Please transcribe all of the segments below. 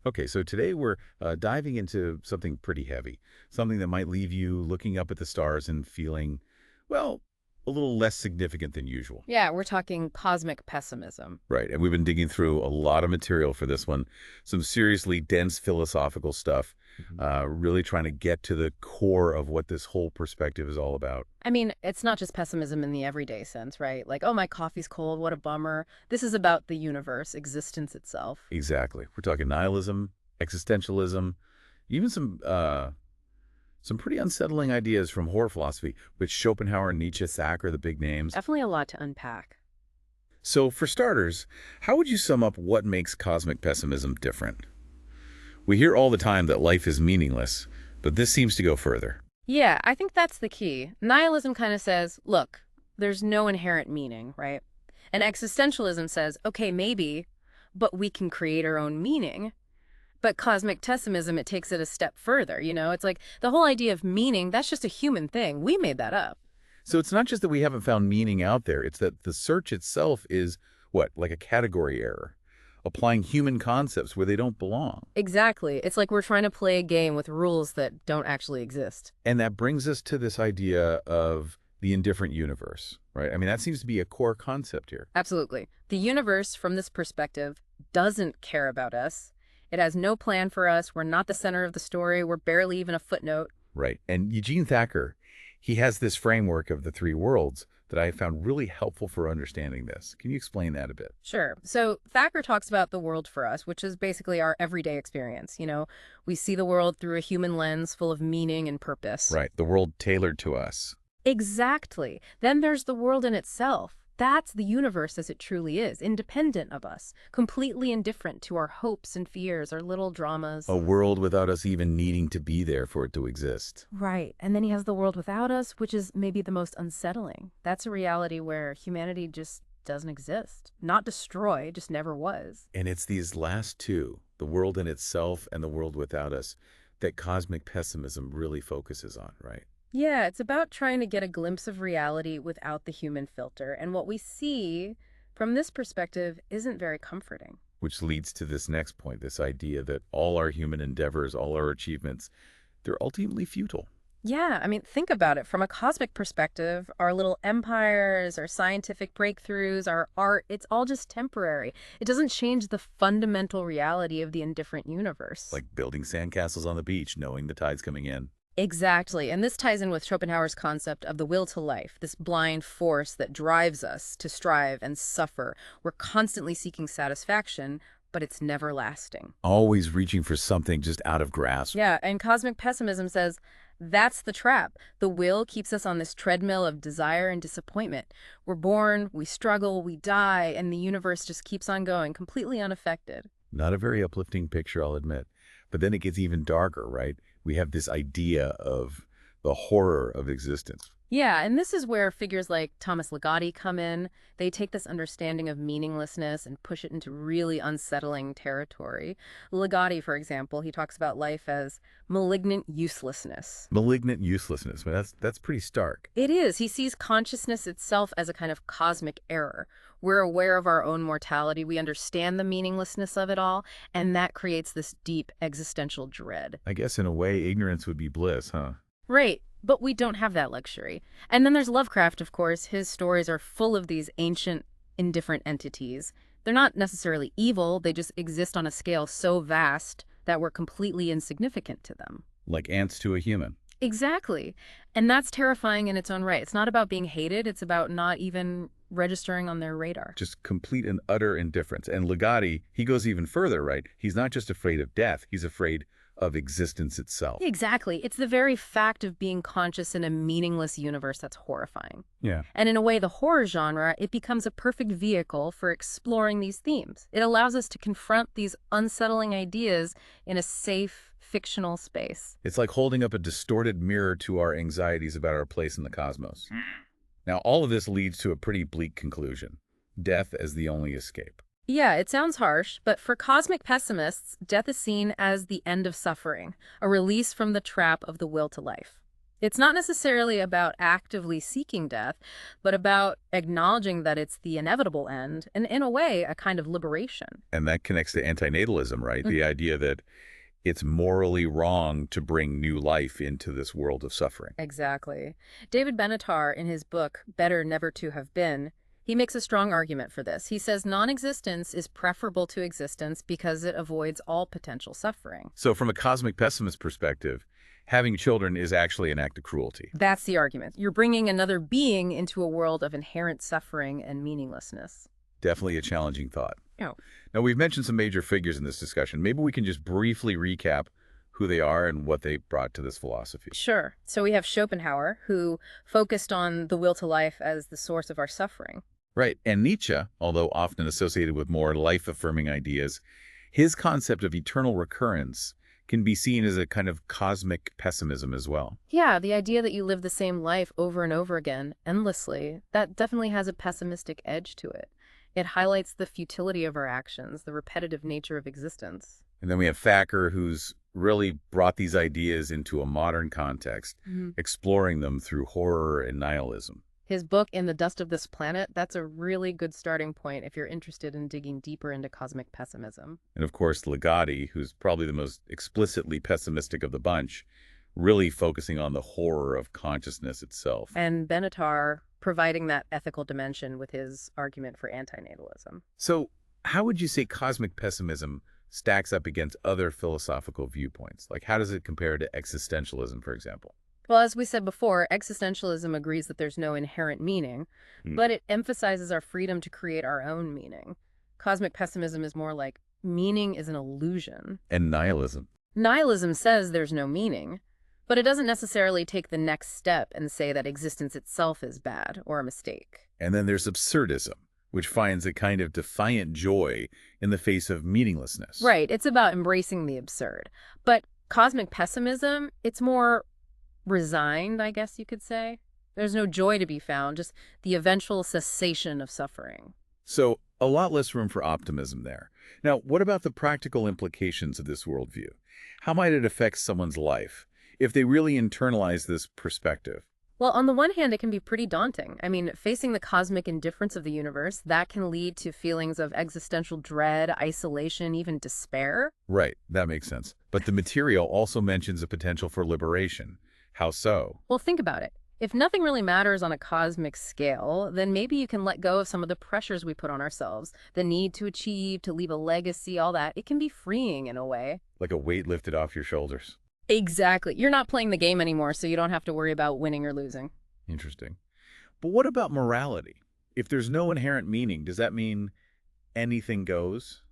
Okay, so today we're diving into something pretty heavy, something that might leave you looking up at the stars and feeling, well, a little less significant than usual. Yeah, we're talking cosmic pessimism. Right, and we've been digging through a lot of material for this one, some seriously dense philosophical stuff, Mhm. really trying to get to the core of what this whole perspective is all about. I mean, it's not just pessimism in the everyday sense, right? Like, oh, my coffee's cold, what a bummer. This is about the universe, existence itself. Exactly. We're talking nihilism, existentialism, even some pretty unsettling ideas from horror philosophy, which Schopenhauer, Nietzsche, Thacker are the big names. Definitely a lot to unpack. So, for starters, how would you sum up what makes cosmic pessimism different? We hear all the time that life is meaningless, but this seems to go further. Yeah, I think that's the key. Nihilism kind of says, look, there's no inherent meaning, right? And existentialism says, okay, maybe, but we can create our own meaning. But cosmic pessimism, it takes it a step further, you know? It's like the whole idea of meaning, that's just a human thing. We made that up. So, it's not just that we haven't found meaning out there, it's that the search itself is what, like a category error, applying human concepts where they don't belong. Exactly. It's like we're trying to play a game with rules that don't actually exist. And that brings us to this idea of the indifferent universe, right? I mean, that seems to be a core concept here. Absolutely. The universe, from this perspective, doesn't care about us. It has no plan for us. We're not the center of the story. We're barely even a footnote. Right. And Eugene Thacker, he has this framework of the three worlds that I found really helpful for understanding this. Can you explain that a bit? Sure. So Thacker talks about the world for us, which is basically our everyday experience. You know, we see the world through a human lens full of meaning and purpose. Right. The world tailored to us. Exactly. Then there's the world in itself. That's the universe as it truly is, independent of us, completely indifferent to our hopes and fears, our little dramas. A world without us even needing to be there for it to exist. Right. And then he has the world without us, which is maybe the most unsettling. That's a reality where humanity just doesn't exist. Not destroyed, just never was. And it's these last two, the world in itself and the world without us, that cosmic pessimism really focuses on, right? Yeah, it's about trying to get a glimpse of reality without the human filter. And what we see from this perspective isn't very comforting. Which leads to this next point, this idea that all our human endeavors, all our achievements, they're ultimately futile. Yeah, I mean, think about it. From a cosmic perspective, our little empires, our scientific breakthroughs, our art, it's all just temporary. It doesn't change the fundamental reality of the indifferent universe. Like building sandcastles on the beach, knowing the tide's coming in. Exactly. And this ties in with Schopenhauer's concept of the will to life, this blind force that drives us to strive and suffer. We're constantly seeking satisfaction, but it's never lasting. Always reaching for something just out of grasp. Yeah, and cosmic pessimism says that's the trap. The will keeps us on this treadmill of desire and disappointment. We're born, we struggle, we die, and the universe just keeps on going, completely unaffected. Not a very uplifting picture, I'll admit. But then it gets even darker, right? We have this idea of the horror of existence. Yeah, and this is where figures like Thomas Ligotti come in. They take this understanding of meaninglessness and push it into really unsettling territory. Ligotti, for example, he talks about life as malignant uselessness. Malignant uselessness. I mean, that's pretty stark. It is. He sees consciousness itself as a kind of cosmic error. We're aware of our own mortality. We understand the meaninglessness of it all, and that creates this deep existential dread. I guess in a way, ignorance would be bliss, huh? Right. But we don't have that luxury. And then there's Lovecraft, of course. His stories are full of these ancient, indifferent entities. They're not necessarily evil, they just exist on a scale so vast that we're completely insignificant to them. Like ants to a human. Exactly. And that's terrifying in its own right. It's not about being hated, it's about not even registering on their radar. Just complete and utter indifference. And Ligotti, he goes even further, right? He's not just afraid of death, he's afraid of existence itself. Exactly. It's the very fact of being conscious in a meaningless universe that's horrifying. Yeah. And in a way, the horror genre, it becomes a perfect vehicle for exploring these themes. It allows us to confront these unsettling ideas in a safe, fictional space. It's like holding up a distorted mirror to our anxieties about our place in the cosmos. Now, all of this leads to a pretty bleak conclusion. Death as the only escape. Yeah, it sounds harsh, but for cosmic pessimists, death is seen as the end of suffering, a release from the trap of the will to life. It's not necessarily about actively seeking death, but about acknowledging that it's the inevitable end, and in a way, a kind of liberation. And that connects to antinatalism, right? The idea that it's morally wrong to bring new life into this world of suffering. Exactly. David Benatar, in his book, Better Never to Have Been, he makes a strong argument for this. He says non-existence is preferable to existence because it avoids all potential suffering. So from a cosmic pessimist perspective, having children is actually an act of cruelty. That's the argument. You're bringing another being into a world of inherent suffering and meaninglessness. Definitely a challenging thought. Oh. Now, we've mentioned some major figures in this discussion. Maybe we can just briefly recap who they are and what they brought to this philosophy. Sure. So we have Schopenhauer, who focused on the will to life as the source of our suffering. Right. And Nietzsche, although often associated with more life-affirming ideas, his concept of eternal recurrence can be seen as a kind of cosmic pessimism as well. Yeah, the idea that you live the same life over and over again, endlessly, that definitely has a pessimistic edge to it. It highlights the futility of our actions, the repetitive nature of existence. And then we have Thacker, who's really brought these ideas into a modern context, exploring them through horror and nihilism. His book, In the Dust of This Planet, that's a really good starting point if you're interested in digging deeper into cosmic pessimism. And of course, Ligotti, who's probably the most explicitly pessimistic of the bunch, really focusing on the horror of consciousness itself. And Benatar providing that ethical dimension with his argument for antinatalism. So how would you say cosmic pessimism stacks up against other philosophical viewpoints? Like, how does it compare to existentialism, for example? Well, as we said before, existentialism agrees that there's no inherent meaning, but it emphasizes our freedom to create our own meaning. Cosmic pessimism is more like meaning is an illusion. And nihilism. Nihilism says there's no meaning, but it doesn't necessarily take the next step and say that existence itself is bad or a mistake. And then there's absurdism, which finds a kind of defiant joy in the face of meaninglessness. Right, it's about embracing the absurd. But cosmic pessimism, it's more resigned, I guess you could say. There's no joy to be found, just the eventual cessation of suffering. So a lot less room for optimism there. Now, what about the practical implications of this worldview? How might it affect someone's life if they really internalize this perspective? Well, on the one hand, it can be pretty daunting. I mean, facing the cosmic indifference of the universe, that can lead to feelings of existential dread, isolation, even despair. Right, that makes sense. But the material also mentions a potential for liberation. How so? Well, think about it. If nothing really matters on a cosmic scale, then maybe you can let go of some of the pressures we put on ourselves. The need to achieve, to leave a legacy, all that. It can be freeing in a way. Like a weight lifted off your shoulders. Exactly. You're not playing the game anymore, so you don't have to worry about winning or losing. Interesting. But what about morality? If there's no inherent meaning, does that mean anything goes?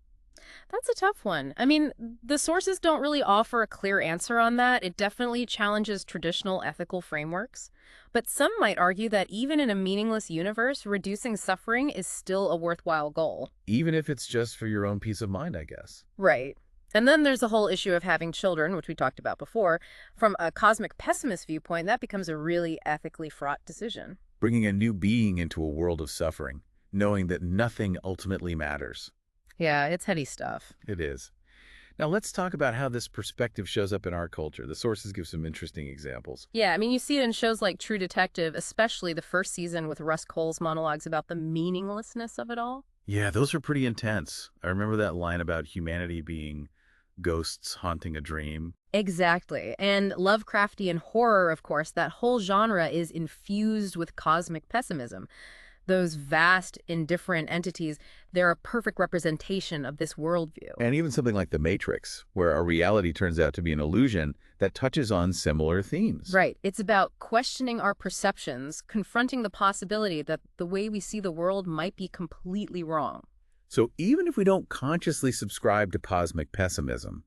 That's a tough one. I mean, the sources don't really offer a clear answer on that. It definitely challenges traditional ethical frameworks. But some might argue that even in a meaningless universe, reducing suffering is still a worthwhile goal. Even if it's just for your own peace of mind, I guess. Right. And then there's the whole issue of having children, which we talked about before. From a cosmic pessimist viewpoint, that becomes a really ethically fraught decision. Bringing a new being into a world of suffering, knowing that nothing ultimately matters. Yeah, it's heady stuff. It is. Now let's talk about how this perspective shows up in our culture. The sources give some interesting examples. Yeah, I mean, you see it in shows like True Detective, especially the first season with Russ Cole's monologues about the meaninglessness of it all. Yeah, those are pretty intense. I remember that line about humanity being ghosts haunting a dream. Exactly. And Lovecraftian horror, of course, that whole genre is infused with cosmic pessimism. Those vast, indifferent entities, they're a perfect representation of this worldview. And even something like The Matrix, where our reality turns out to be an illusion that touches on similar themes. Right. It's about questioning our perceptions, confronting the possibility that the way we see the world might be completely wrong. So even if we don't consciously subscribe to cosmic pessimism,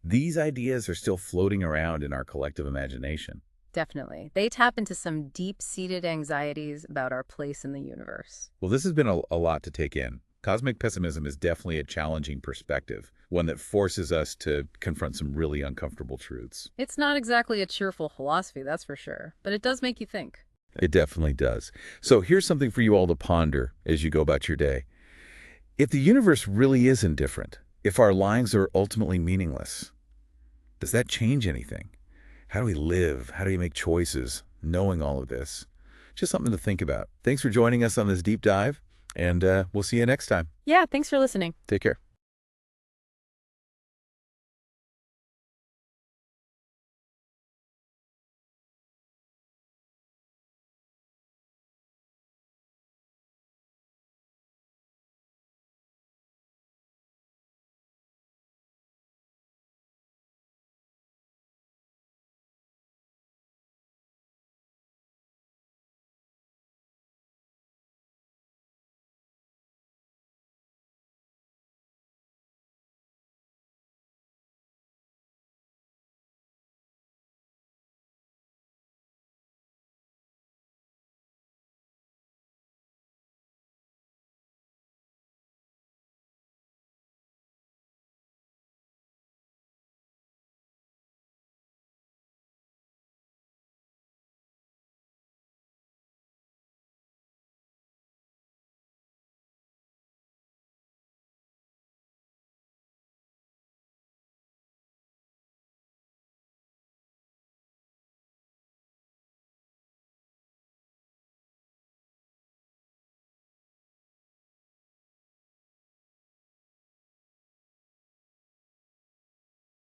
these ideas are still floating around in our collective imagination. Definitely. They tap into some deep-seated anxieties about our place in the universe. Well, this has been a lot to take in. Cosmic pessimism is definitely a challenging perspective, one that forces us to confront some really uncomfortable truths. It's not exactly a cheerful philosophy, that's for sure, but it does make you think. It definitely does. So here's something for you all to ponder as you go about your day. If the universe really is indifferent, if our lives are ultimately meaningless, does that change anything? How do we live? How do we make choices? Knowing all of this. Just something to think about. Thanks for joining us on this deep dive, and we'll see you next time. Yeah, thanks for listening. Take care.